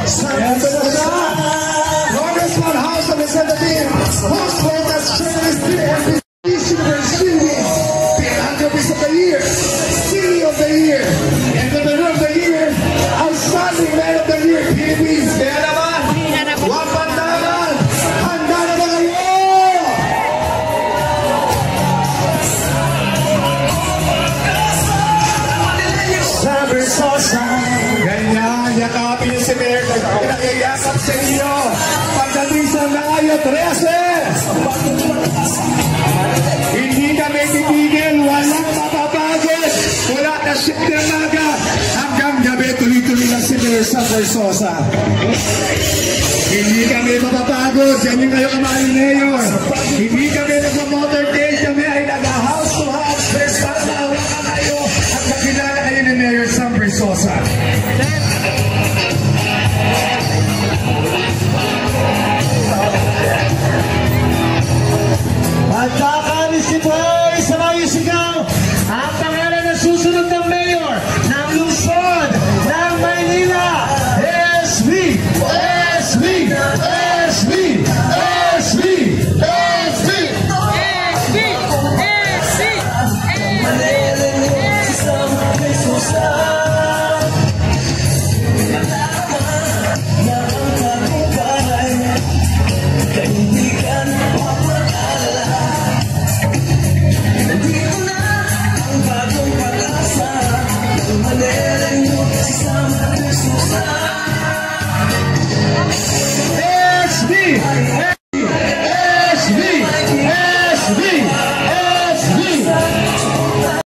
Ayan na siya. Congressman House of Representatives, most voted journalist and Philanthropist of the Year, City of the Year, Entrepreneur of the Year, Outstanding Man of the Year, Philippines. Kaya naman, huwag pantaman, handa na ba kayo? Sabi Sosa, ganyan, yakapin niyo si Mayor, pinakayakap sa inyo, pagdating sa Mayo 13. Hindi kami titigil, walang mapapagod. Wala na shift ng maga. Hanggang gabi, tuloy-tuloy lang si Mayor Sosa. Hindi kami mapapagod. Yan yung kayo kamahal ni Mayor. Hindi kami nagmamotorcade.